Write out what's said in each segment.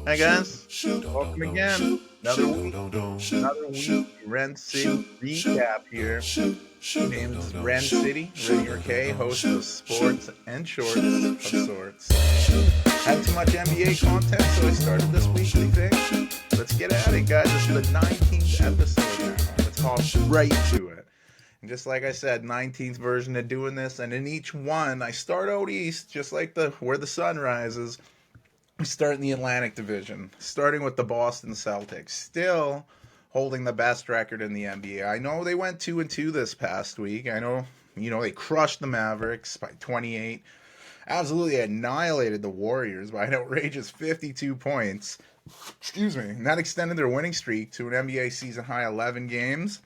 Hi guys, welcome again. Another week. Rencity recap here. Name's Rencity, New York, host of sports and shorts of sorts. Had too much NBA content, so I started this weekly thing. Let's get at it, guys. This is the 19th episode now. Let's hop right to it. And just like I said, 19th version of doing this, and in each one, I start out east, just like the where the sun rises. We start in the Atlantic Division, starting with the Boston Celtics, still holding the best record in the NBA. I know they went 2-2 this past week. I know, they crushed the Mavericks by 28, absolutely annihilated the Warriors by an outrageous 52 points. Excuse me. And that extended their winning streak to an NBA season high 11 games.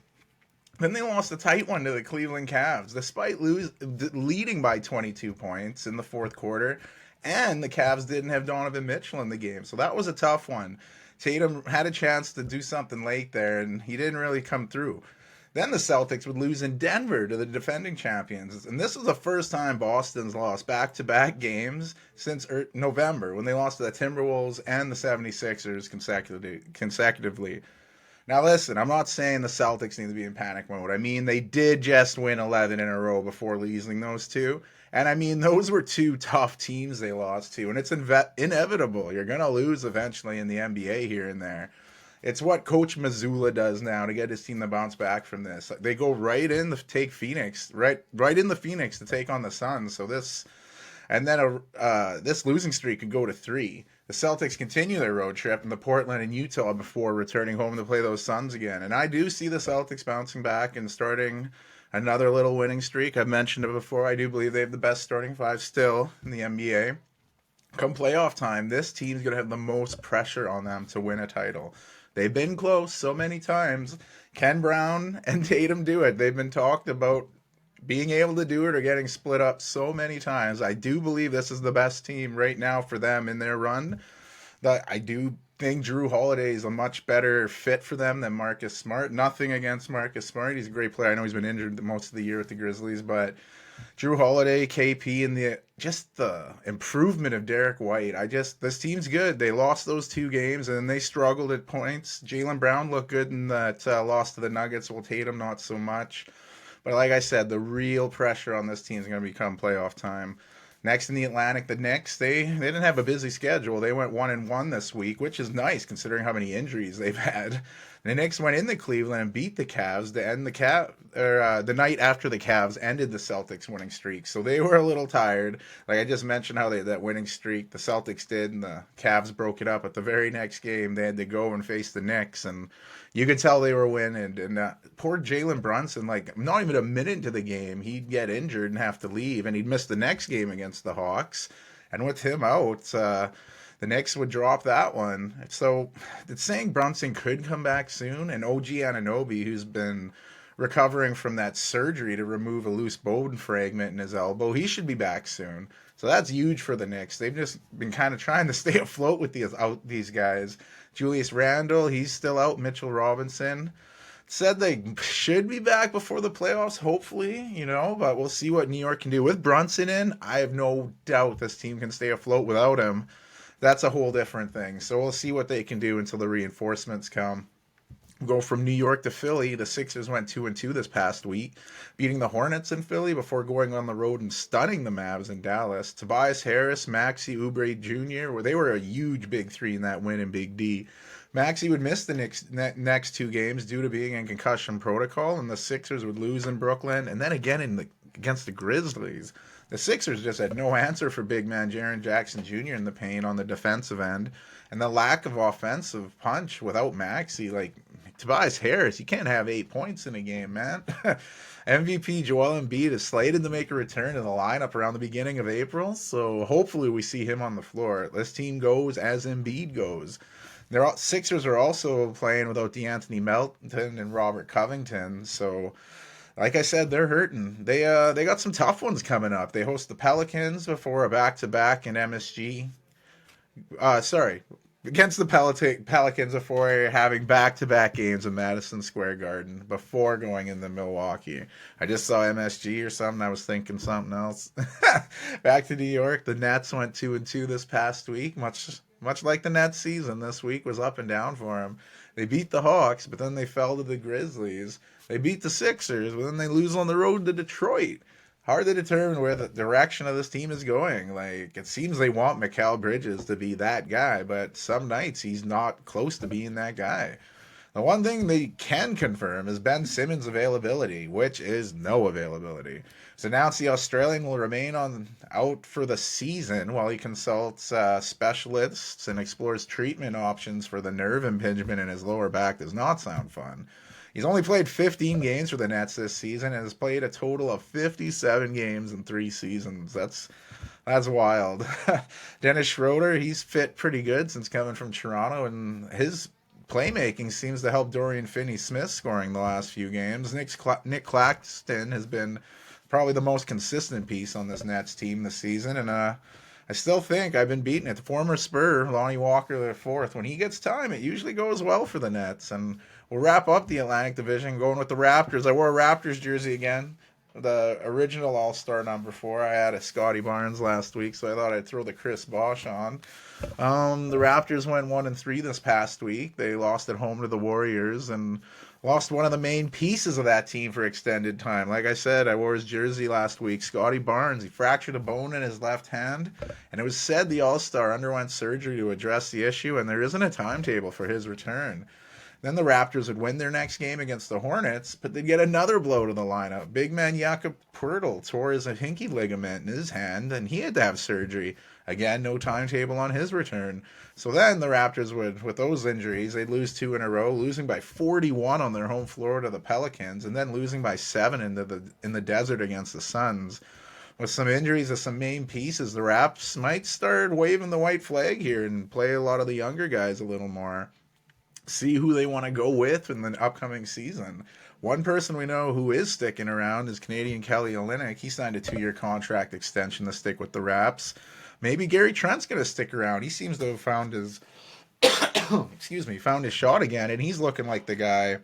Then they lost a tight one to the Cleveland Cavs, despite leading by 22 points in the fourth quarter. And the Cavs didn't have Donovan Mitchell in the game, so that was a tough one. Tatum had a chance to do something late there, and he didn't really come through. Then the Celtics would lose in Denver to the defending champions. And this was the first time Boston's lost back-to-back games since November, when they lost to the Timberwolves and the 76ers consecutively. Now, listen, I'm not saying the Celtics need to be in panic mode. I mean, they did just win 11 in a row before losing those two. And I mean, those were two tough teams they lost to. And it's inevitable. You're going to lose eventually in the NBA here and there. It's what Coach Mazzulla does now to get his team to bounce back from this. They go right in to take Phoenix, right in the Phoenix to take on the Suns. So this losing streak could go to 3. The Celtics continue their road trip in the Portland and Utah before returning home to play those Suns again. And I do see the Celtics bouncing back and starting another little winning streak. I've mentioned it before. I do believe they have the best starting five still in the NBA. Come playoff time, this team's going to have the most pressure on them to win a title. They've been close so many times. Ken Brown and Tatum do it. They've been talked about being able to do it or getting split up so many times. I do believe this is the best team right now for them in their run. That I do think Drew Holiday is a much better fit for them than Marcus Smart. Nothing against Marcus Smart. He's a great player. I know he's been injured most of the year with the Grizzlies, but Drew Holiday, KP, and the improvement of Derek White. This team's good. They lost those 2 games and they struggled at points. Jaylen Brown looked good in that loss to the Nuggets. Well, Tatum not so much. But like I said, the real pressure on this team is going to become playoff time. Next in the Atlantic, the Knicks, they didn't have a busy schedule. They went 1-1 this week, which is nice considering how many injuries they've had. The Knicks went into Cleveland and beat the Cavs to end the night after the Cavs ended the Celtics winning streak. So they were a little tired. Like I just mentioned how that winning streak the Celtics did and the Cavs broke it up. At the very next game, they had to go and face the Knicks, and you could tell they were winning. And poor Jalen Brunson, like not even a minute into the game, he'd get injured and have to leave, and he'd miss the next game against the Hawks. And with him out, the Knicks would drop that one. So it's saying Brunson could come back soon, and OG Anunoby, who's been recovering from that surgery to remove a loose bone fragment in his elbow, he should be back soon. So that's huge for the Knicks. They've just been kind of trying to stay afloat with these guys. Julius Randle, he's still out. Mitchell Robinson said they should be back before the playoffs, hopefully, but we'll see what New York can do. With Brunson in, I have no doubt this team can stay afloat without him. That's a whole different thing. So we'll see what they can do until the reinforcements come. We'll go from New York to Philly. The Sixers went 2-2 this past week, beating the Hornets in Philly before going on the road and stunning the Mavs in Dallas. Tobias Harris, Maxey Oubre Jr., they were a huge big 3 in that win in Big D. Maxey would miss the next 2 games due to being in concussion protocol, and the Sixers would lose in Brooklyn, and then again against the Grizzlies. The Sixers just had no answer for big man Jaren Jackson Jr. in the paint on the defensive end, and the lack of offensive punch without Maxey. Like Tobias Harris, you can't have 8 points in a game, man. MVP Joel Embiid is slated to make a return to the lineup around the beginning of April, so hopefully we see him on the floor. This team goes as Embiid goes. Sixers are also playing without DeAnthony Melton and Robert Covington, so like I said, they're hurting. They got some tough ones coming up. They host the Pelicans before a back-to-back in MSG. Sorry, against the Pelicans before having back-to-back games in Madison Square Garden before going into Milwaukee. I just saw MSG or something. I was thinking something else. Back to New York. The Nets went 2-2 this past week, much like the Nets season this week was up and down for them. They beat the Hawks, but then they fell to the Grizzlies. They beat the Sixers, but then they lose on the road to Detroit. Hard to determine where the direction of this team is going. Like, it seems they want Mikal Bridges to be that guy, but some nights he's not close to being that guy. The one thing they can confirm is Ben Simmons' availability, which is no availability. It's announced the Australian will remain out for the season while he consults specialists and explores treatment options for the nerve impingement in his lower back. Does not sound fun. He's only played 15 games for the Nets this season and has played a total of 57 games in 3 seasons. That's wild. Dennis Schroeder, he's fit pretty good since coming from Toronto, and his playmaking seems to help Dorian Finney-Smith scoring the last few games. Nick Claxton has been probably the most consistent piece on this Nets team this season, and I still think I've been beating it. The former Spur, Lonnie Walker IV, when he gets time, it usually goes well for the Nets. And we'll wrap up the Atlantic Division going with the Raptors. I wore a Raptors jersey again, the original All-Star number 4. I had a Scotty Barnes last week, so I thought I'd throw the Chris Bosh on. The Raptors went 1-3 this past week. They lost at home to the Warriors and lost one of the main pieces of that team for extended time. Like I said, I wore his jersey last week. Scotty Barnes, he fractured a bone in his left hand, and it was said the All-Star underwent surgery to address the issue, and there isn't a timetable for his return. Then the Raptors would win their next game against the Hornets, but they'd get another blow to the lineup. Big man Jakob Poeltl tore his hinky ligament in his hand, and he had to have surgery. Again, no timetable on his return. So then the Raptors would, with those injuries, they'd lose 2 in a row, losing by 41 on their home floor to the Pelicans, and then losing by 7 in the desert against the Suns. With some injuries of some main pieces, the Raps might start waving the white flag here and play a lot of the younger guys a little more. See who they want to go with in the upcoming season. One person we know who is sticking around is Canadian Kelly Olynyk. He signed a 2-year contract extension to stick with the Raps. Maybe Gary Trent's going to stick around. He seems to have found his found his shot again, and he's looking like the guy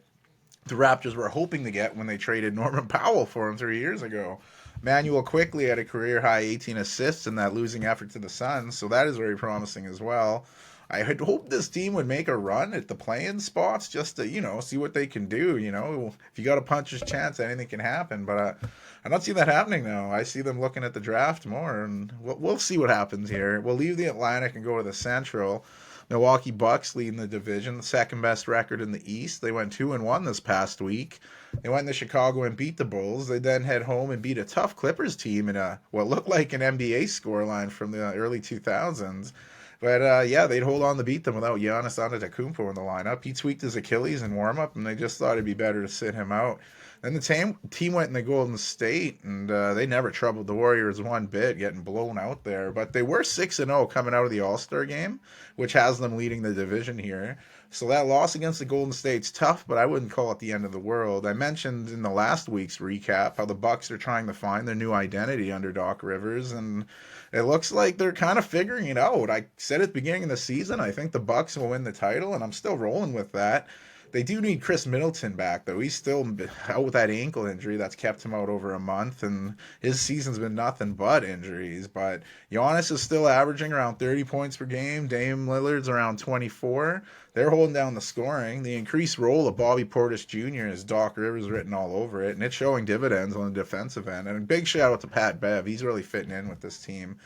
the Raptors were hoping to get when they traded Norman Powell for him 3 years ago. Manuel quickly had a career-high 18 assists in that losing effort to the Suns, so that is very promising as well. I had hoped this team would make a run at the play-in spots just to, see what they can do. If you got a puncher's chance, anything can happen. But I don't see that happening now. I see them looking at the draft more, and we'll see what happens here. We'll leave the Atlantic and go to the Central. Milwaukee Bucks leading the division, the second best record in the East. They went 2-1 this past week. They went to Chicago and beat the Bulls. They then head home and beat a tough Clippers team in what looked like an NBA scoreline from the early 2000s. But, they'd hold on to beat them without Giannis Antetokounmpo in the lineup. He tweaked his Achilles in warm-up, and they just thought it'd be better to sit him out. Then the team went in the Golden State, and they never troubled the Warriors one bit, getting blown out there. But they were 6-0 coming out of the All-Star game, which has them leading the division here. So that loss against the Golden State's tough, but I wouldn't call it the end of the world. I mentioned in the last week's recap how the Bucks are trying to find their new identity under Doc Rivers, and it looks like they're kind of figuring it out. I said at the beginning of the season, I think the Bucks will win the title, and I'm still rolling with that. They do need Chris Middleton back, though. He's still out with that ankle injury that's kept him out over a month, and his season's been nothing but injuries. But Giannis is still averaging around 30 points per game. Dame Lillard's around 24. They're holding down the scoring. The increased role of Bobby Portis Jr. is Doc Rivers written all over it, and it's showing dividends on the defensive end. And a big shout out to Pat Bev. He's really fitting in with this team.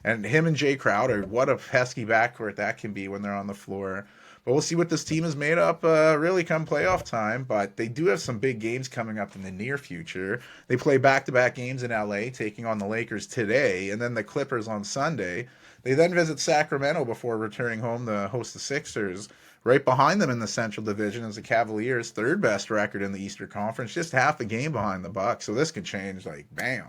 And him and Jay Crowder, what a pesky backcourt that can be when they're on the floor. But we'll see what this team is made up really come playoff time. But they do have some big games coming up in the near future. They play back-to-back games in L.A., taking on the Lakers today, and then the Clippers on Sunday. They then visit Sacramento before returning home to host the Sixers. Right behind them in the Central Division is the Cavaliers' third best record in the Eastern Conference, just half a game behind the Bucks. So this could change, bam.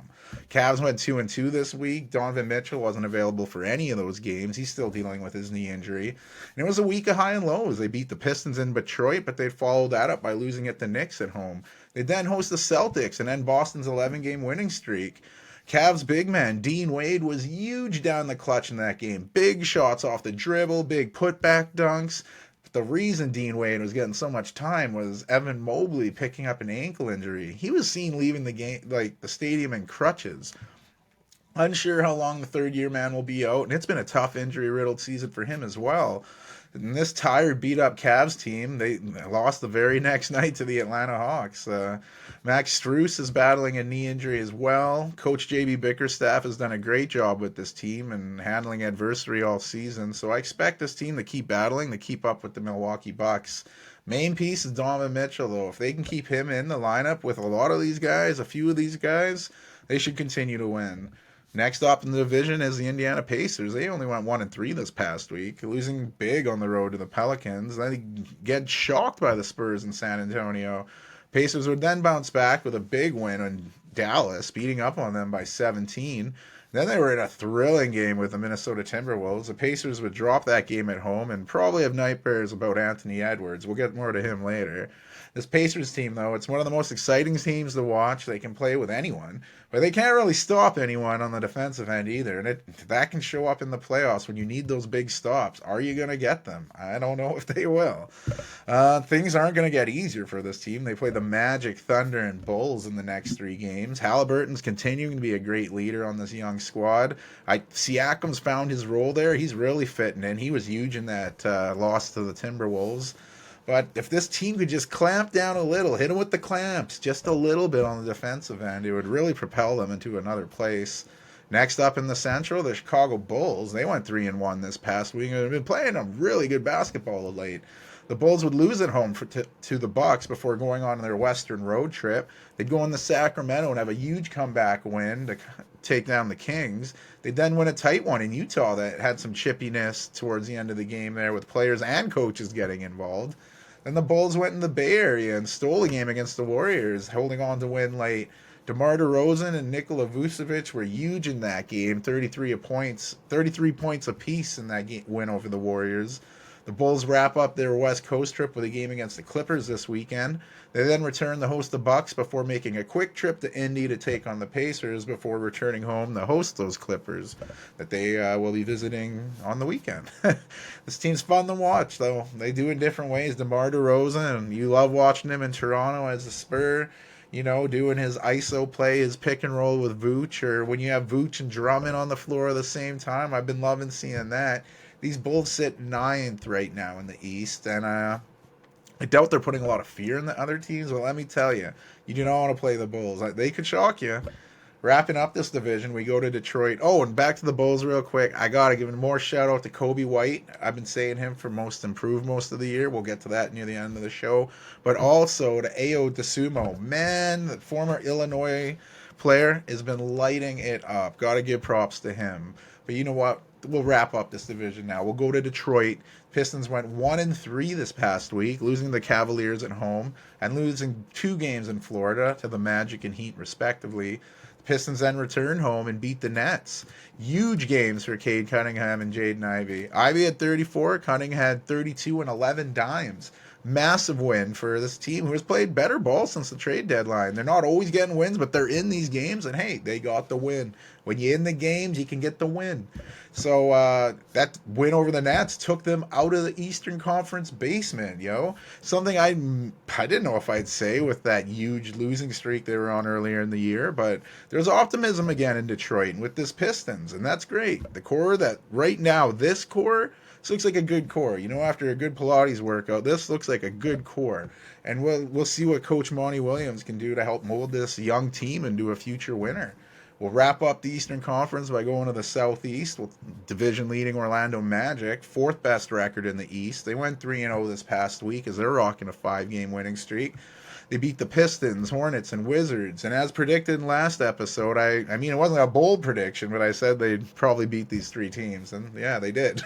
Cavs went 2-2 this week. Donovan Mitchell wasn't available for any of those games. He's still dealing with his knee injury. And it was a week of high and lows. They beat the Pistons in Detroit, but they followed that up by losing at the Knicks at home. They then host the Celtics and end Boston's 11-game winning streak. Cavs big man Dean Wade was huge down the clutch in that game. Big shots off the dribble, big putback dunks. But the reason Dean Wade was getting so much time was Evan Mobley picking up an ankle injury. He was seen leaving the game, like the stadium, in crutches. Unsure how long the third year man will be out, and it's been a tough injury riddled season for him as well. And this tired, beat up Cavs team, they lost the very next night to the Atlanta Hawks. Max Strus is battling a knee injury as well. Coach JB Bickerstaff has done a great job with this team and handling adversity all season. So I expect this team to keep battling, to keep up with the Milwaukee Bucks. Main piece is Donovan Mitchell, though. If they can keep him in the lineup with a lot of these guys, a few of these guys, they should continue to win. Next up in the division is the Indiana Pacers. They only went 1-3 this past week, losing big on the road to the Pelicans. They get shocked by the Spurs in San Antonio. Pacers would then bounce back with a big win in Dallas, beating up on them by 17. Then they were in a thrilling game with the Minnesota Timberwolves. The Pacers would drop that game at home and probably have nightmares about Anthony Edwards. We'll get more to him later. This Pacers team, though, it's one of the most exciting teams to watch. They can play with anyone, but they can't really stop anyone on the defensive end either. And that can show up in the playoffs when you need those big stops. Are you going to get them? I don't know if they will. Things aren't going to get easier for this team. They play the Magic, Thunder, and Bulls in the next 3 games. Halliburton's continuing to be a great leader on this young squad. Siakam's found his role there. He's really fitting in. He was huge in that loss to the Timberwolves. But if this team could just clamp down a little, hit them with the clamps just a little bit on the defensive end, it would really propel them into another place. Next up in the Central, the Chicago Bulls. They went 3-1 this past week and have been playing a really good basketball of late. The Bulls would lose at home to the Bucks before going on their Western road trip. They'd go into Sacramento and have a huge comeback win to take down the Kings. They'd then win a tight one in Utah that had some chippiness towards the end of the game there with players and coaches getting involved. Then the Bulls went in the Bay Area and stole a game against the Warriors, holding on to win late. DeMar DeRozan and Nikola Vucevic were huge in that game, 33 points apiece in that win over the Warriors. The Bulls wrap up their West Coast trip with a game against the Clippers this weekend. They then return to host the Bucks before making a quick trip to Indy to take on the Pacers before returning home to host those Clippers that they will be visiting on the weekend. This team's fun to watch, though. They do it in different ways. DeMar DeRozan, and you love watching him in Toronto as a Spur, doing his ISO play, his pick and roll with Vooch, or when you have Vooch and Drummond on the floor at the same time. I've been loving seeing that. These Bulls sit 9th right now in the East, and I doubt they're putting a lot of fear in the other teams, but let me tell you, you do not want to play the Bulls. They could shock you. Wrapping up this division, we go to Detroit. Oh, and back to the Bulls real quick. I got to give more shout out to Kobe White. I've been saying him for most improved most of the year. We'll get to that near the end of the show. But also to Ayo Dosunmu. Man, the former Illinois player has been lighting it up. Got to give props to him. But you know what? We'll wrap up this division now. We'll go to Detroit. Pistons went 1-3 this past week, losing the Cavaliers at home and losing 2 games in Florida to the Magic and Heat, respectively. The Pistons then returned home and beat the Nets. Huge games for Cade Cunningham and Jaden Ivey. Ivey had 34, Cunningham had 32 and 11 dimes. Massive win for this team who has played better ball since the trade deadline. They're not always getting wins, but they're in these games, and hey, they got the win. When you're in the games, you can get the win. So that win over the Nets took them out of the Eastern Conference basement, Something I didn't know if I'd say with that huge losing streak they were on earlier in the year, but there's optimism again in Detroit and with this Pistons, and that's great. The core that right now, this core, this looks like a good core. After a good Pilates workout, this looks like a good core. And we'll see what Coach Monty Williams can do to help mold this young team into a future winner. We'll wrap up the Eastern Conference by going to the Southeast with division-leading Orlando Magic, 4th best record in the East. They went 3-0 this past week as they're rocking a 5-game winning streak. They beat the Pistons, Hornets, and Wizards. And as predicted in last episode, I mean, it wasn't a bold prediction, but I said they'd probably beat these 3 teams. And yeah, they did.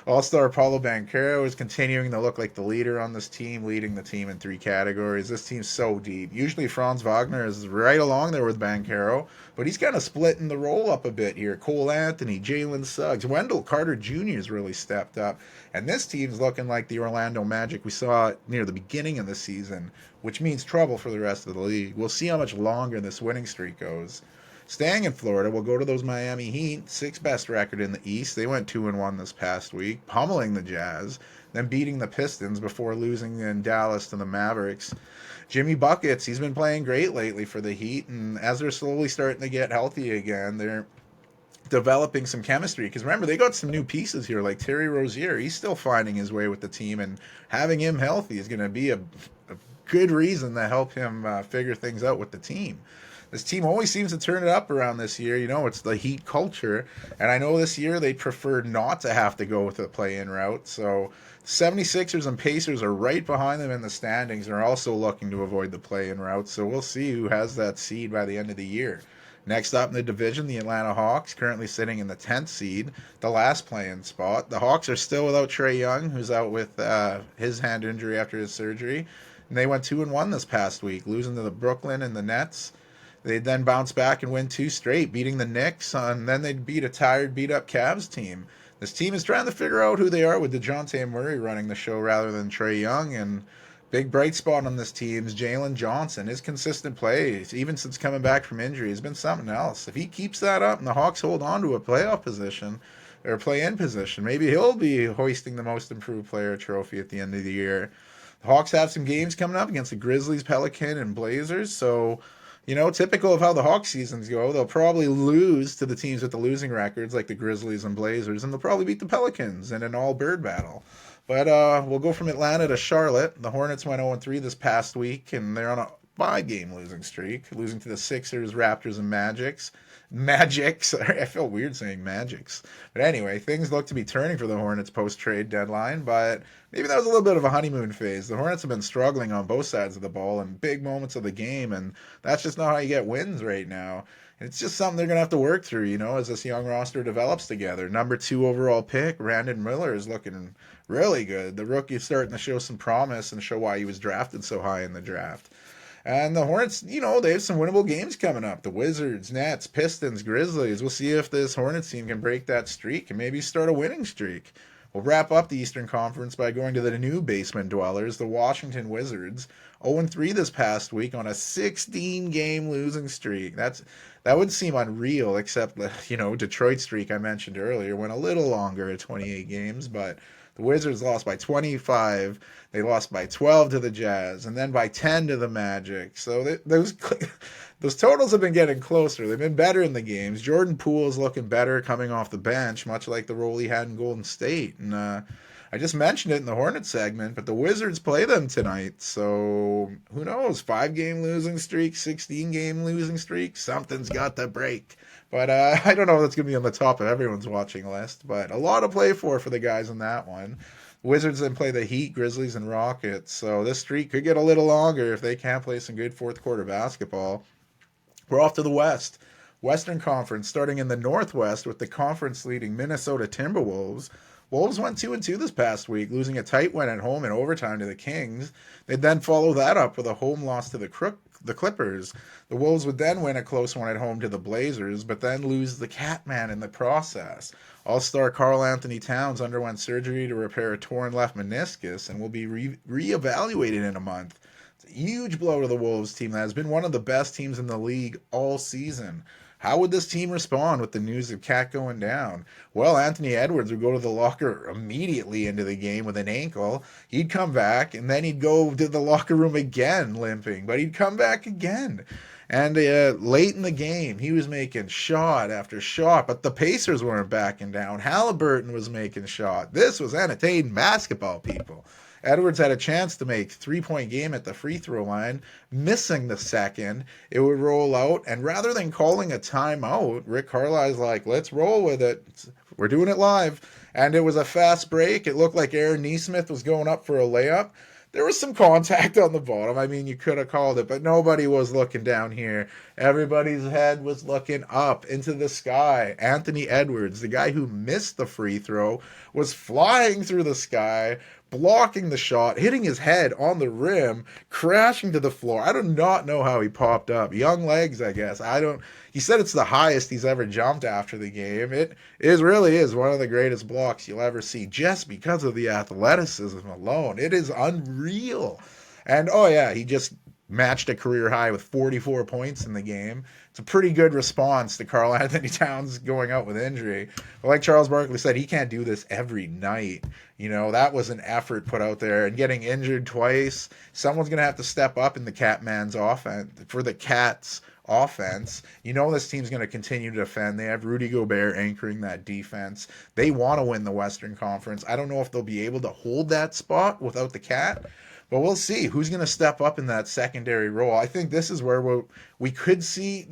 All-star Paulo Banchero is continuing to look like the leader on this team, leading the team in 3 categories. This team's so deep. Usually Franz Wagner is right along there with Banchero, but he's kind of splitting the role up a bit here. Cole Anthony, Jalen Suggs, Wendell Carter Jr. has really stepped up. And this team's looking like the Orlando Magic we saw near the beginning of the season, which means trouble for the rest of the league. We'll see how much longer this winning streak goes. Staying in Florida, we'll go to those Miami Heat, sixth best record in the East. They went 2-1 this past week, pummeling the Jazz, then beating the Pistons before losing in Dallas to the Mavericks. Jimmy Buckets, he's been playing great lately for the Heat, and as they're slowly starting to get healthy again, they're developing some chemistry. Because remember, they got some new pieces here, like Terry Rozier. He's still finding his way with the team, and having him healthy is going to be a good reason to help him figure things out with the team. This team always seems to turn it up around this year. You know, it's the Heat culture. And I know this year they prefer not to have to go with the play-in route. So 76ers and Pacers are right behind them in the standings and are also looking to avoid the play-in route. So we'll see who has that seed by the end of the year. Next up in the division, the Atlanta Hawks, currently sitting in the 10th seed, the last play-in spot. The Hawks are still without Trae Young, who's out with his hand injury after his surgery. And they went 2-1 this past week, losing to the Brooklyn and the Nets. They'd then bounce back and win 2 straight, beating the Knicks, and then they'd beat a tired, beat-up Cavs team. This team is trying to figure out who they are with DeJounte Murray running the show rather than Trae Young, and big bright spot on this team is Jalen Johnson. His consistent plays, even since coming back from injury, has been something else. If he keeps that up and the Hawks hold on to a playoff position, or play-in position, maybe he'll be hoisting the most improved player trophy at the end of the year. The Hawks have some games coming up against the Grizzlies, Pelicans, and Blazers, so you know, typical of how the Hawks seasons go, they'll probably lose to the teams with the losing records like the Grizzlies and Blazers, and they'll probably beat the Pelicans in an all-bird battle. But we'll go from Atlanta to Charlotte. The Hornets went 0-3 this past week, and they're on a 5-game losing streak, losing to the Sixers, Raptors, and Magics. I feel weird saying Magics. But anyway, things look to be turning for the Hornets post-trade deadline, but maybe that was a little bit of a honeymoon phase. The Hornets have been struggling on both sides of the ball in big moments of the game, and that's just not how you get wins right now. And it's just something they're going to have to work through, you know, as this young roster develops together. Number 2 overall pick, Brandon Miller, is looking really good. The rookie's starting to show some promise and show why he was drafted so high in the draft. And the Hornets, you know, they have some winnable games coming up. The Wizards, Nets, Pistons, Grizzlies. We'll see if this Hornets team can break that streak and maybe start a winning streak. We'll wrap up the Eastern Conference by going to the new basement dwellers, the Washington Wizards. 0-3 this past week on a 16-game losing streak. That would seem unreal, except the, you know, Detroit streak I mentioned earlier went a little longer at 28 games, but the Wizards lost by 25. They lost by 12 to the Jazz, and then by 10 to the Magic. So those totals have been getting closer. They've been better in the games. Jordan Poole is looking better coming off the bench, much like the role he had in Golden State. And I just mentioned it in the Hornets segment, but the Wizards play them tonight. So who knows? 5-game losing streak, 16-game losing streak. Something's got to break. But I don't know if that's going to be on the top of everyone's watching list, but a lot to play for the guys in that one. Wizards then play the Heat, Grizzlies, and Rockets, so this streak could get a little longer if they can't play some good fourth quarter basketball. We're off to the West. Western Conference, starting in the Northwest with the conference leading Minnesota Timberwolves. Wolves went 2-2 this past week, losing a tight win at home in overtime to the Kings. They'd then follow that up with a home loss to the Clippers. The Wolves would then win a close one at home to the Blazers, but then lose the Catman in the process. All-star Karl Anthony Towns underwent surgery to repair a torn left meniscus and will be reevaluated in a month. It's a huge blow to the Wolves team that has been one of the best teams in the league all season. How would this team respond with the news of Cat going down? Well, Anthony Edwards would go to the locker immediately into the game with an ankle. He'd come back, and then he'd go to the locker room again limping, but he'd come back again. And late in the game, he was making shot after shot, but the Pacers weren't backing down. Halliburton was making shot. This was entertaining basketball, people. Edwards had a chance to make 3-point game at the free throw line, missing the second. It would roll out, and rather than calling a timeout, Rick Carlisle's like, let's roll with it. We're doing it live. And it was a fast break. It looked like Aaron Nesmith was going up for a layup. There was some contact on the bottom. I mean, you could have called it, but nobody was looking down here. Everybody's head was looking up into the sky. Anthony Edwards, the guy who missed the free throw, was flying through the sky, blocking the shot, hitting his head on the rim, crashing to the floor. I do not know how he popped up. Young legs, I guess. He said it's the highest he's ever jumped after the game. It really is one of the greatest blocks you'll ever see just because of the athleticism alone. It is unreal. And, oh yeah, he just matched a career high with 44 points in the game. It's a pretty good response to Karl Anthony Towns going out with injury. But like Charles Barkley said, he can't do this every night. You know, that was an effort put out there, and getting injured twice, someone's going to have to step up in the Catman's offense for the Cats offense. You know this team's going to continue to defend. They have Rudy Gobert anchoring that defense. They want to win the Western Conference. I don't know if they'll be able to hold that spot without the Cat, but we'll see who's going to step up in that secondary role. I think this is where we could see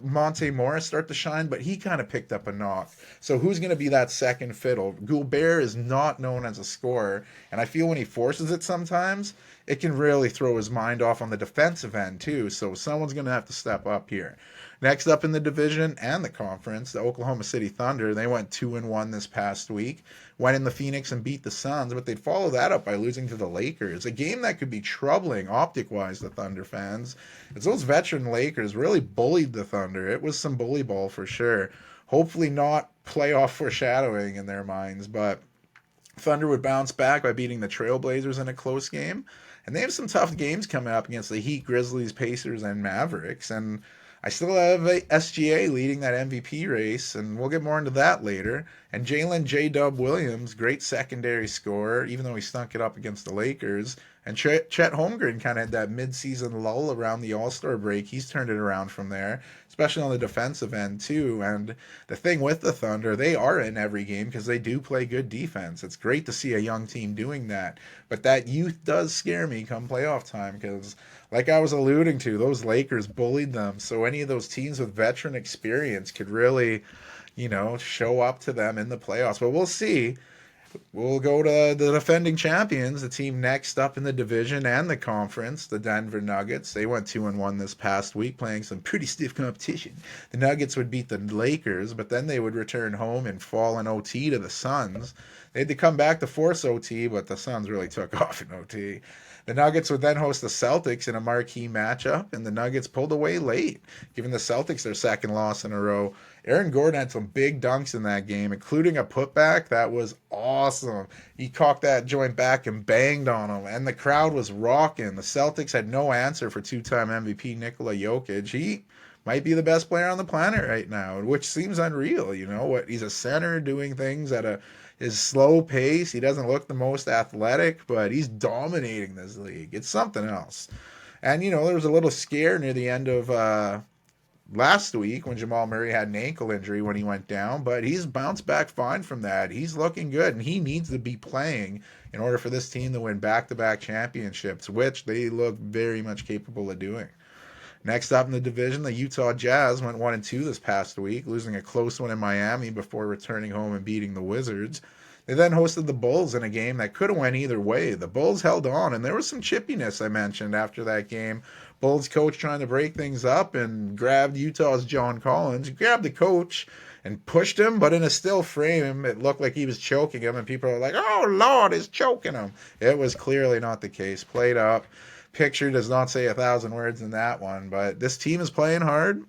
Monte Morris start to shine, but he kind of picked up a knock. So who's going to be that second fiddle? Gobert is not known as a scorer, and I feel when he forces it sometimes, it can really throw his mind off on the defensive end too. So someone's going to have to step up here. Next up in the division and the conference, the Oklahoma City Thunder. They went 2-1 this past week. Went in the Phoenix and beat the Suns, but they'd follow that up by losing to the Lakers. A game that could be troubling optic-wise to Thunder fans. As those veteran Lakers really bullied the Thunder. It was some bully ball for sure. Hopefully not playoff foreshadowing in their minds, but Thunder would bounce back by beating the Trailblazers in a close game. And they have some tough games coming up against the Heat, Grizzlies, Pacers, and Mavericks. And I still have SGA leading that MVP race, and we'll get more into that later. And Jalen J-Dub Williams, great secondary scorer, even though he stunk it up against the Lakers. And Chet Holmgren kind of had that mid-season lull around the All-Star break. He's turned it around from there, especially on the defensive end too. And the thing with the Thunder, they are in every game because they do play good defense. It's great to see a young team doing that. But that youth does scare me come playoff time because, like I was alluding to, those Lakers bullied them. So any of those teams with veteran experience could really, show up to them in the playoffs. But we'll see. We'll go to the defending champions, the team next up in the division and the conference, the Denver Nuggets. They went 2-1 this past week, playing some pretty stiff competition. The Nuggets would beat the Lakers, but then they would return home and fall in OT to the Suns. They had to come back to force OT, but the Suns really took off in OT. The Nuggets would then host the Celtics in a marquee matchup, and the Nuggets pulled away late, giving the Celtics their second loss in a row. Aaron Gordon had some big dunks in that game, including a putback that was awesome. He cocked that joint back and banged on him, and the crowd was rocking. The Celtics had no answer for two-time MVP Nikola Jokic. He might be the best player on the planet right now, which seems unreal. He's a center doing things at his slow pace. He doesn't look the most athletic, but he's dominating this league. It's something else. And, there was a little scare near the end of last week when Jamal Murray had an ankle injury when he went down, but he's bounced back fine from that. He's looking good, and he needs to be playing in order for this team to win back-to-back championships, which they look very much capable of doing. Next up in the division, the Utah Jazz went 1-2 this past week, losing a close one in Miami before returning home and beating the Wizards. They then hosted the Bulls in a game that could have went either way. The Bulls held on, and there was some chippiness I mentioned after that game. Bulls coach trying to break things up and grabbed Utah's John Collins, grabbed the coach and pushed him, but in a still frame, it looked like he was choking him, and people are like, oh, Lord, he's choking him. It was clearly not the case. Played up. Picture does not say 1,000 words in that one, but this team is playing hard.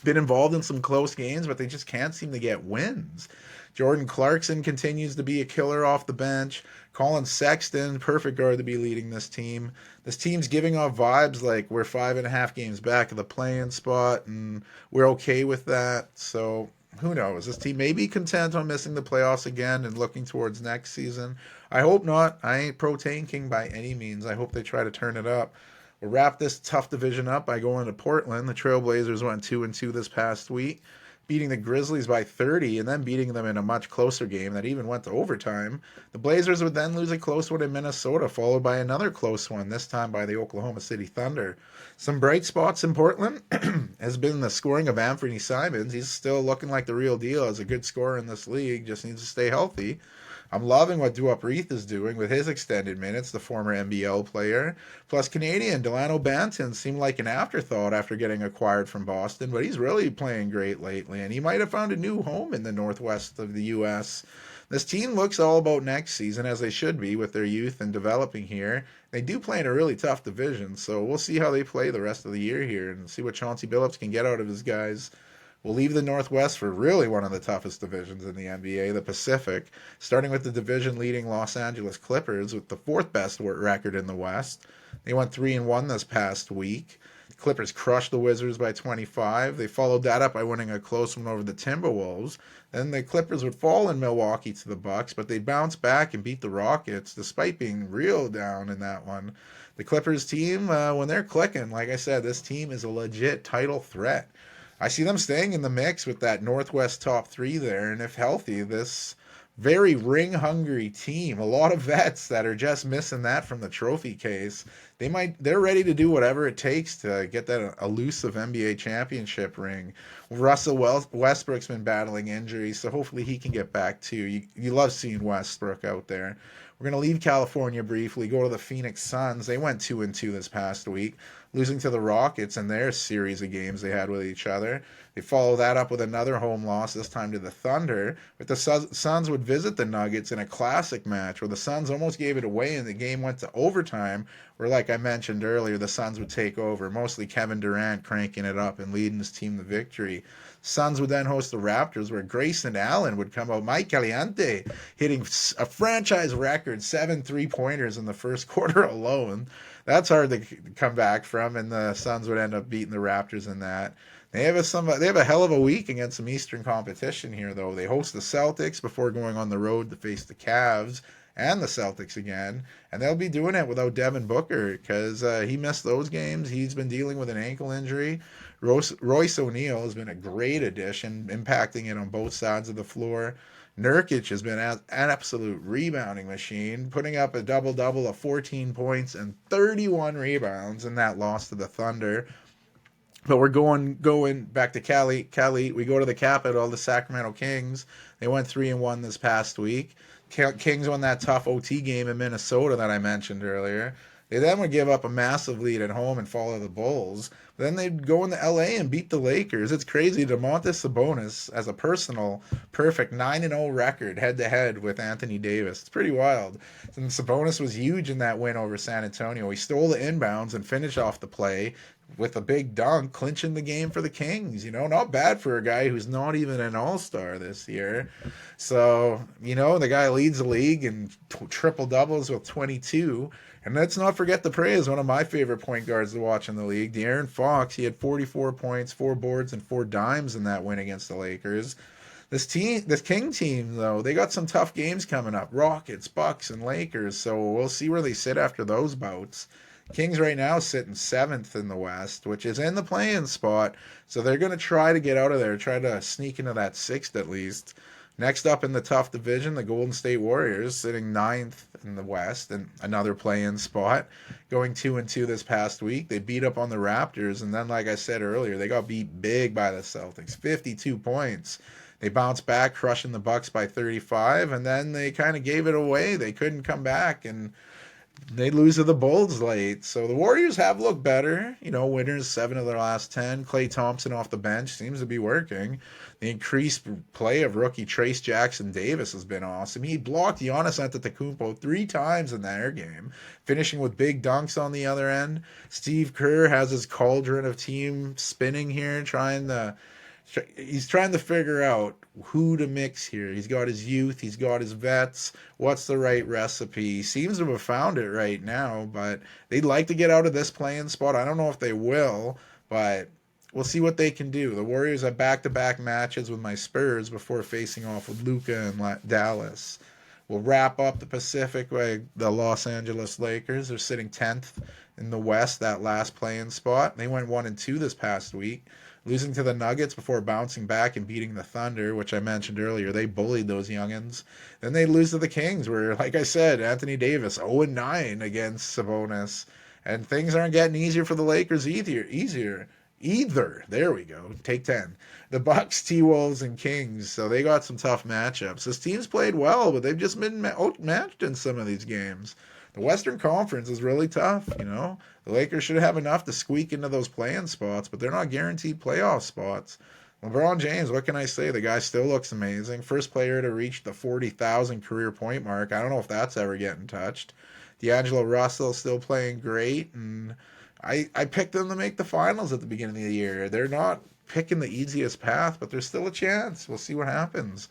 Been involved in some close games, but they just can't seem to get wins. Jordan Clarkson continues to be a killer off the bench. Colin Sexton, perfect guard to be leading this team. This team's giving off vibes like we're 5.5 games back of the play-in spot, and we're okay with that. So who knows? This team may be content on missing the playoffs again and looking towards next season. I hope not. I ain't pro-tanking by any means. I hope they try to turn it up. We'll wrap this tough division up by going to Portland. The Trailblazers went 2-2 this past week, beating the Grizzlies by 30 and then beating them in a much closer game that even went to overtime. The Blazers would then lose a close one in Minnesota, followed by another close one, this time by the Oklahoma City Thunder. Some bright spots in Portland has been the scoring of Anthony Simons. He's still looking like the real deal as a good scorer in this league, just needs to stay healthy. I'm loving what Duop Reith is doing with his extended minutes, the former NBL player. Plus, Canadian Delano Banton seemed like an afterthought after getting acquired from Boston, but he's really playing great lately, and he might have found a new home in the northwest of the U.S. This team looks all about next season, as they should be with their youth and developing here. They do play in a really tough division, so we'll see how they play the rest of the year here and see what Chauncey Billups can get out of his guys. We'll leave the Northwest for really one of the toughest divisions in the NBA, the Pacific, starting with the division leading Los Angeles Clippers with the fourth best record in the West. They went 3-1 this past week. The Clippers crushed the Wizards by 25. They followed that up by winning a close one over the Timberwolves. Then the Clippers would fall in Milwaukee to the Bucks, but they bounced back and beat the Rockets despite being real down in that one. The Clippers team, when they're clicking, like I said, this team is a legit title threat. I see them staying in the mix with that Northwest top three there, and if healthy, this very ring hungry team, a lot of vets that are just missing that from the trophy case. They're ready to do whatever it takes to get that elusive NBA championship ring. Russell Westbrook's been battling injuries, so hopefully he can get back too. You love seeing Westbrook out there. We're going to leave California briefly, go to the Phoenix Suns. They went 2-2 this past week, losing to the Rockets in their series of games they had with each other. They follow that up with another home loss, this time to the Thunder. But the Suns would visit the Nuggets in a classic match where the Suns almost gave it away and the game went to overtime, where, like I mentioned earlier, the Suns would take over, mostly Kevin Durant cranking it up and leading his team to victory. Suns would then host the Raptors, where Grayson Allen would come out Mike Caliente, hitting a franchise record 7 3-pointers in the first quarter alone. That's hard to come back from, and the Suns would end up beating the Raptors in that. They have a hell of a week against some Eastern competition here, though. They host the Celtics before going on the road to face the Cavs and the Celtics again, and they'll be doing it without Devin Booker because he missed those games. He's been dealing with an ankle injury. Royce O'Neal has been a great addition, impacting it on both sides of the floor. Nurkic has been an absolute rebounding machine, putting up a double-double of 14 points and 31 rebounds in that loss to the Thunder. But we're going back to Cali. We go to the capital, the Sacramento Kings. They went 3-1 this past week. Kings won that tough OT game in Minnesota that I mentioned earlier. They then would give up a massive lead at home and follow the Bulls. Then they'd go into LA and beat the Lakers. It's crazy. Domantas Sabonis has a personal perfect 9-0 record head-to-head with Anthony Davis. It's pretty wild. And Sabonis was huge in that win over San Antonio. He stole the inbounds and finished off the play with a big dunk, clinching the game for the Kings. Not bad for a guy who's not even an all-star this year. So, the guy leads the league in triple-doubles with 22. And let's not forget to praise one of my favorite point guards to watch in the league, De'Aaron Fox. He had 44 points, 4 boards, and 4 dimes in that win against the Lakers. This King team, though, they got some tough games coming up. Rockets, Bucks, and Lakers. So we'll see where they sit after those bouts. Kings right now sitting 7th in the West, which is in the play-in spot. So they're going to try to get out of there, try to sneak into that 6th at least. Next up in the tough division, the Golden State Warriors sitting 9th in the West and another play-in spot, going 2-2 this past week. They beat up on the Raptors, and then, like I said earlier, they got beat big by the Celtics, 52 points. They bounced back, crushing the Bucks by 35, and then they kind of gave it away. They couldn't come back, and they lose to the Bulls late. So the Warriors have looked better. Winners 7 of their last 10. Klay Thompson off the bench seems to be working. The increased play of rookie Trace Jackson Davis has been awesome. He blocked Giannis Antetokounmpo 3 times in their game, finishing with big dunks on the other end. Steve Kerr has his cauldron of team spinning here, he's trying to figure out who to mix here. He's got his youth, he's got his vets. What's the right recipe? He seems to have found it right now, but they'd like to get out of this play-in spot. I don't know if they will, but we'll see what they can do. The Warriors have back-to-back matches with my Spurs before facing off with Luka and Dallas. We'll wrap up the Pacific by the Los Angeles Lakers. They're sitting 10th in the West, that last play-in spot. They went 1-2 this past week, losing to the Nuggets before bouncing back and beating the Thunder, which I mentioned earlier. They bullied those youngins. Then they lose to the Kings, where, like I said, Anthony Davis 0-9 against Sabonis. And things aren't getting easier for the Lakers either. There we go. Take 10. The Bucks, T-Wolves, and Kings. So they got some tough matchups. This team's played well, but they've just been outmatched in some of these games. The Western Conference is really tough, The Lakers should have enough to squeak into those play-in spots, but they're not guaranteed playoff spots. LeBron James, what can I say? The guy still looks amazing. First player to reach the 40,000 career point mark. I don't know if that's ever getting touched. D'Angelo Russell still playing great, and I picked them to make the finals at the beginning of the year. They're not picking the easiest path, but there's still a chance. We'll see what happens.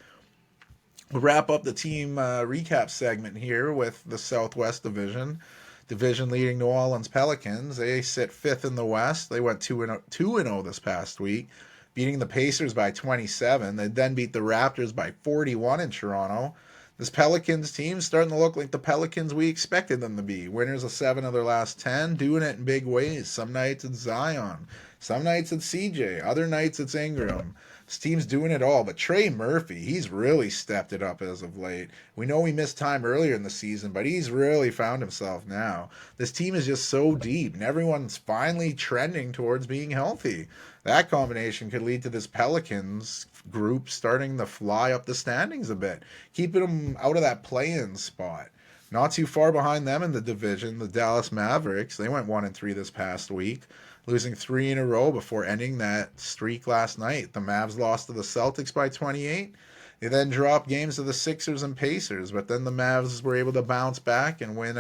We'll wrap up the team recap segment here with the Southwest Division. Division leading New Orleans Pelicans. They sit fifth in the West. They went 2-0 this past week, beating the Pacers by 27. They then beat the Raptors by 41 in Toronto. This Pelicans team is starting to look like the Pelicans we expected them to be. Winners of 7 of their last 10, doing it in big ways. Some nights it's Zion, some nights it's CJ, other nights it's Ingram. This team's doing it all, but Trey Murphy, he's really stepped it up as of late. We know he missed time earlier in the season, but he's really found himself now. This team is just so deep, and everyone's finally trending towards being healthy. That combination could lead to this Pelicans group starting to fly up the standings a bit, keeping them out of that play-in spot. Not too far behind them in the division, the Dallas Mavericks. They went 1-3 this past week, losing 3 in a row before ending that streak last night. The Mavs lost to the Celtics by 28. They then dropped games to the Sixers and Pacers, but then the Mavs were able to bounce back and win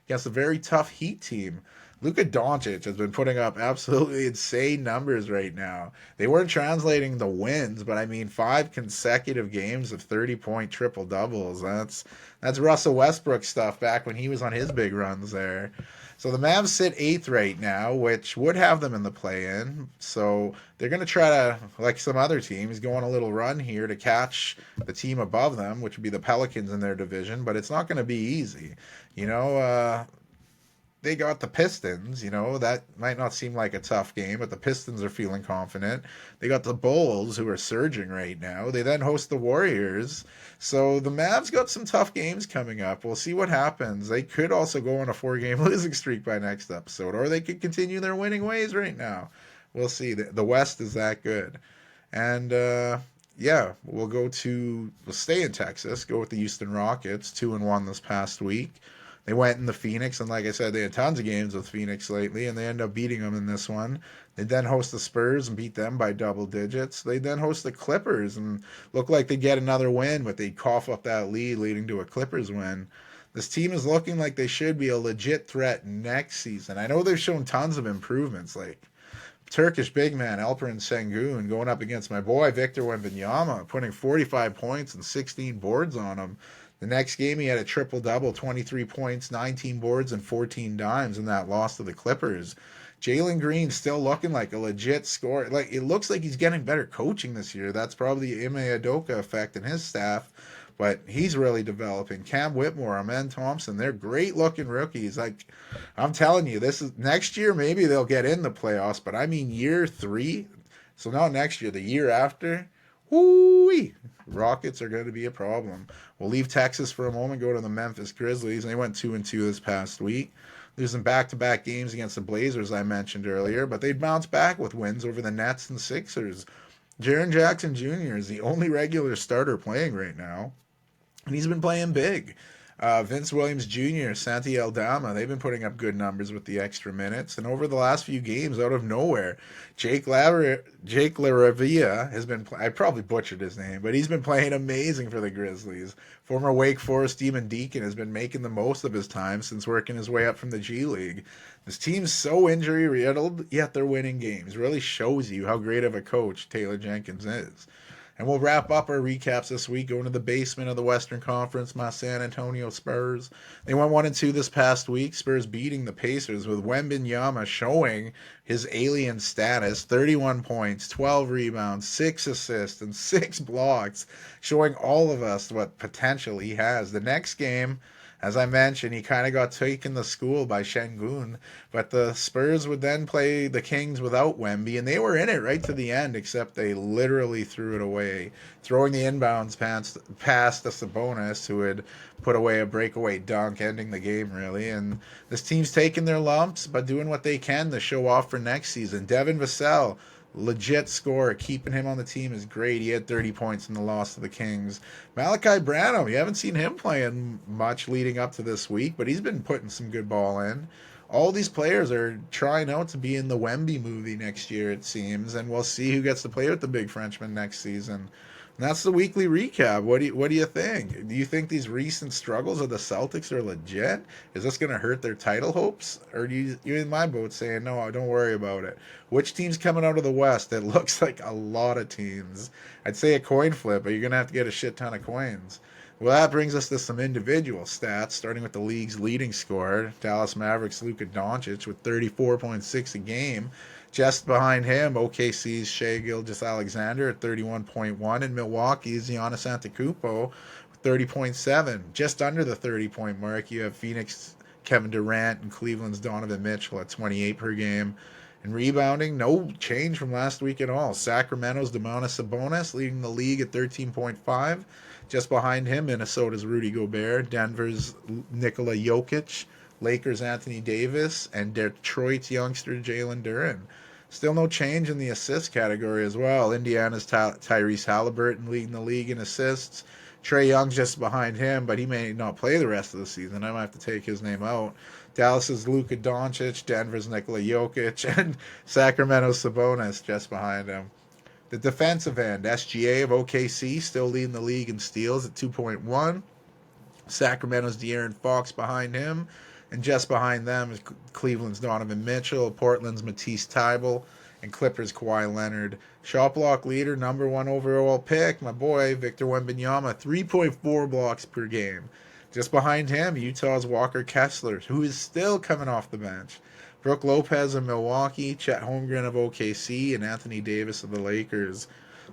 against a very tough Heat team. Luka Doncic has been putting up absolutely insane numbers right now. They weren't translating the wins, but I mean 5 consecutive games of 30-point triple-doubles. That's Russell Westbrook stuff back when he was on his big runs there. So the Mavs sit 8th right now, which would have them in the play-in. So they're going to try to, like some other teams, go on a little run here to catch the team above them, which would be the Pelicans in their division. But it's not going to be easy. They got the Pistons, that might not seem like a tough game, but the Pistons are feeling confident. They got the Bulls, who are surging right now. They then host the Warriors. So the Mavs got some tough games coming up. We'll see what happens. They could also go on a 4-game losing streak by next episode, or they could continue their winning ways right now. We'll see. The West is that good. And, we'll stay in Texas, go with the Houston Rockets, 2-1 this past week. They went into Phoenix, and like I said, they had tons of games with Phoenix lately, and they ended up beating them in this one. They then host the Spurs and beat them by double digits. They then host the Clippers and look like they get another win, but they cough up that lead, leading to a Clippers win. This team is looking like they should be a legit threat next season. I know they've shown tons of improvements, like Turkish big man Alperen Sengun going up against my boy Victor Wembanyama, putting 45 points and 16 boards on him. The next game, he had a triple-double, 23 points, 19 boards, and 14 dimes in that loss to the Clippers. Jalen Green still looking like a legit scorer. Like, it looks like he's getting better coaching this year. That's probably the Ime Udoka effect and his staff, but he's really developing. Cam Whitmore, Amen Thompson, they're great-looking rookies. Like, I'm telling you, this is next year, maybe they'll get in the playoffs, but I mean year 3, so not next year, the year after, whoo-wee, Rockets are going to be a problem. We'll leave Texas for a moment, go to the Memphis Grizzlies. They went 2-2 this past week, losing back-to-back games against the Blazers I mentioned earlier, but they bounced back with wins over the Nets and Sixers. Jaren Jackson Jr. is the only regular starter playing right now, and he's been playing big. Vince Williams Jr., Santi Aldama, they've been putting up good numbers with the extra minutes. And over the last few games, out of nowhere, Jake LaRavia has been, I probably butchered his name, but he's been playing amazing for the Grizzlies. Former Wake Forest Demon Deacon has been making the most of his time since working his way up from the G League. This team's so injury-riddled, yet they're winning games. Really shows you how great of a coach Taylor Jenkins is. And we'll wrap up our recaps this week going to the basement of the Western Conference, my San Antonio Spurs. They went 1-2 this past week. Spurs beating the Pacers with Wembanyama showing his alien status. 31 points, 12 rebounds, 6 assists, and 6 blocks, showing all of us what potential he has. The next game, as I mentioned, he kind of got taken to school by Sengun, but the Spurs would then play the Kings without Wemby, and they were in it right to the end, except they literally threw it away, throwing the inbounds past the Sabonis, who had put away a breakaway dunk, ending the game, really. And this team's taking their lumps, but doing what they can to show off for next season. Devin Vassell, legit scorer. Keeping him on the team is great. He had 30 points in the loss to the Kings. Malachi Branham, you haven't seen him playing much leading up to this week, but he's been putting some good ball in. All these players are trying out to be in the Wemby movie next year, it seems, and we'll see who gets to play with the big Frenchman next season. And that's the weekly recap. What do you think? Do you think these recent struggles of the Celtics are legit? Is this going to hurt their title hopes? Or you're in my boat saying, no, don't worry about it? Which team's coming out of the West? It looks like a lot of teams. I'd say a coin flip, but you're going to have to get a shit ton of coins. Well, that brings us to some individual stats, starting with the league's leading scorer, Dallas Mavericks' Luka Doncic, with 34.6 a game. Just behind him, OKC's Shai Gilgeous-Alexander at 31.1, and Milwaukee's Giannis Antetokounmpo with 30.7. Just under the 30-point mark, you have Phoenix Kevin Durant and Cleveland's Donovan Mitchell at 28 per game. And rebounding, no change from last week at all. Sacramento's Domantas Sabonis leading the league at 13.5. Just behind him, Minnesota's Rudy Gobert, Denver's Nikola Jokic, Lakers' Anthony Davis, and Detroit's youngster Jalen Duren. Still no change in the assist category as well. Indiana's Tyrese Halliburton leading the league in assists. Trae Young's just behind him, but he may not play the rest of the season. I might have to take his name out. Dallas's Luka Doncic, Denver's Nikola Jokic, and Sacramento's Sabonis just behind him. The defensive end, SGA of OKC, still leading the league in steals at 2.1. Sacramento's De'Aaron Fox behind him. And just behind them is Cleveland's Donovan Mitchell, Portland's Matisse Thybulle, and Clippers' Kawhi Leonard. Shot block leader, number one overall pick, my boy, Victor Wembanyama, 3.4 blocks per game. Just behind him, Utah's Walker Kessler, who is still coming off the bench. Brook Lopez of Milwaukee, Chet Holmgren of OKC, and Anthony Davis of the Lakers.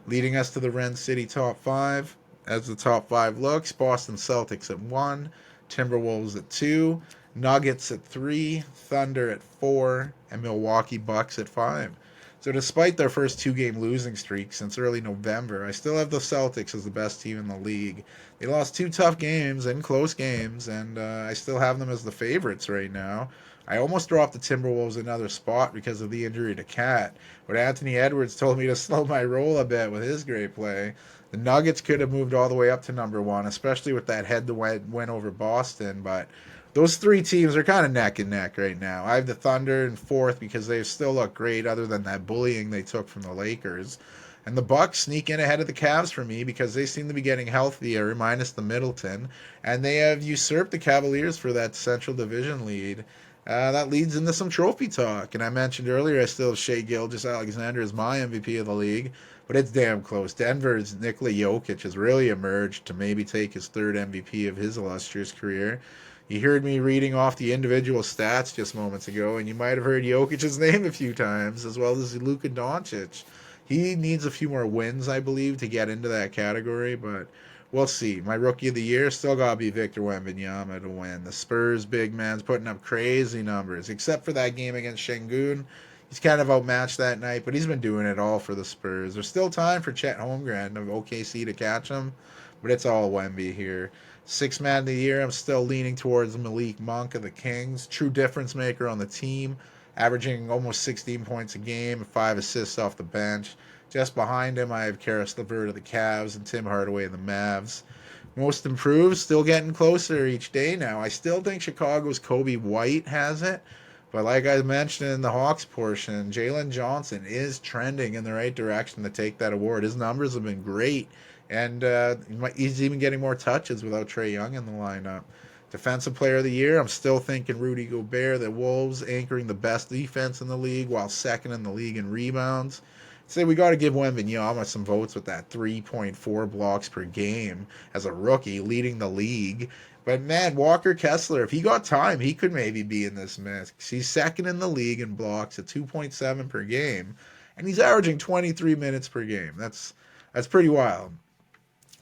Leading us to the Rencity top five. As the top five looks, Boston Celtics at 1, Timberwolves at 2, Nuggets at 3, Thunder at 4, and Milwaukee Bucks at 5. So despite their first two-game losing streak since early November, I still have the Celtics as the best team in the league. They lost two tough games and close games, and I still have them as the favorites right now. I almost dropped the Timberwolves another spot because of the injury to Cat, but Anthony Edwards told me to slow my roll a bit with his great play. The Nuggets could have moved all the way up to number one, especially with that head-to-head win over Boston, but those three teams are kind of neck and neck right now. I have the Thunder in fourth because they still look great other than that bullying they took from the Lakers. And the Bucks sneak in ahead of the Cavs for me because they seem to be getting healthier, minus the Middleton. And they have usurped the Cavaliers for that Central Division lead. That leads into some trophy talk. And I mentioned earlier I still have Shai Gilgeous-Alexander as my MVP of the league. But it's damn close. Denver's Nikola Jokic has really emerged to maybe take his third MVP of his illustrious career. You heard me reading off the individual stats just moments ago, and you might have heard Jokic's name a few times, as well as Luka Doncic. He needs a few more wins, I believe, to get into that category, but we'll see. My rookie of the year still got to be Victor Wembanyama to win. The Spurs big man's putting up crazy numbers, except for that game against Şengün. He's kind of outmatched that night, but he's been doing it all for the Spurs. There's still time for Chet Holmgren of OKC to catch him, but it's all Wemby here. Sixth man of the year, I'm still leaning towards Malik Monk of the Kings. True difference maker on the team, averaging almost 16 points a game and 5 assists off the bench. Just behind him, I have Karis LeVert of the Cavs and Tim Hardaway of the Mavs. Most improved, still getting closer each day now. I still think Chicago's Kobe White has it. But like I mentioned in the Hawks portion, Jalen Johnson is trending in the right direction to take that award. His numbers have been great. And he's even getting more touches without Trae Young in the lineup. Defensive player of the year, I'm still thinking Rudy Gobert. The Wolves anchoring the best defense in the league while second in the league in rebounds. Say we got to give Wembanyama some votes with that 3.4 blocks per game as a rookie leading the league. But man, Walker Kessler, if he got time, he could maybe be in this mix. He's second in the league in blocks at 2.7 per game, and he's averaging 23 minutes per game. That's pretty wild.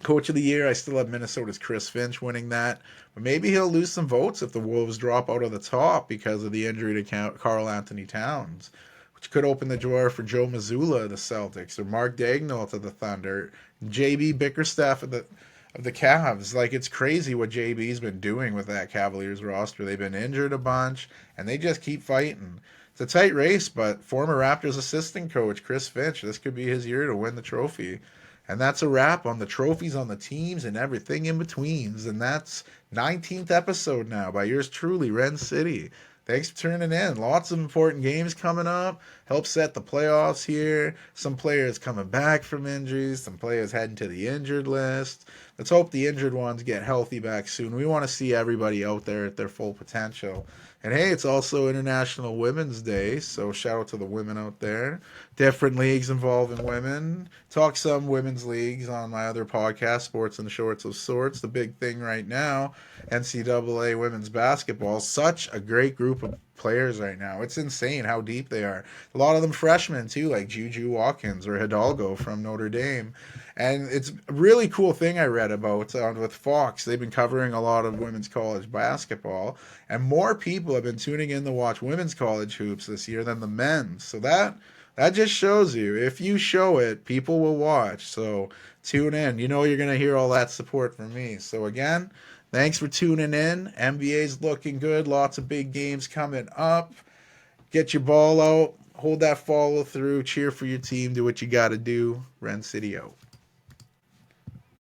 Coach of the year, I still have Minnesota's Chris Finch winning that. But maybe he'll lose some votes if the Wolves drop out of the top because of the injury to Karl Anthony Towns, which could open the door for Joe Mazzulla of the Celtics or Mark Daigneault of the Thunder, JB Bickerstaff of the Cavs. Like, it's crazy what JB's been doing with that Cavaliers roster. They've been injured a bunch, and they just keep fighting. It's a tight race, but former Raptors assistant coach Chris Finch, this could be his year to win the trophy. And that's a wrap on the trophies, on the teams, and everything in betweens. And that's 19th episode now by yours truly, Rencity. Thanks for tuning in. Lots of important games coming up. Help set the playoffs here. Some players coming back from injuries. Some players heading to the injured list. Let's hope the injured ones get healthy back soon. We want to see everybody out there at their full potential. And hey, it's also International Women's Day, so shout out to the women out there. Different leagues involving women. Talk some women's leagues on my other podcast, Sports and Shorts of Sorts. The big thing right now, NCAA women's basketball. Such a great group of players right now. It's insane how deep they are. A lot of them freshmen too, like Juju Watkins or Hidalgo from Notre Dame. And it's a really cool thing I read about with Fox. They've been covering a lot of women's college basketball, and more people have been tuning in to watch women's college hoops this year than the men's. So that just shows you, if you show it, people will watch. So tune in. You know you're going to hear all that support from me. So again, thanks for tuning in. NBA's looking good. Lots of big games coming up. Get your ball out. Hold that follow through. Cheer for your team. Do what you got to do. Rencity out.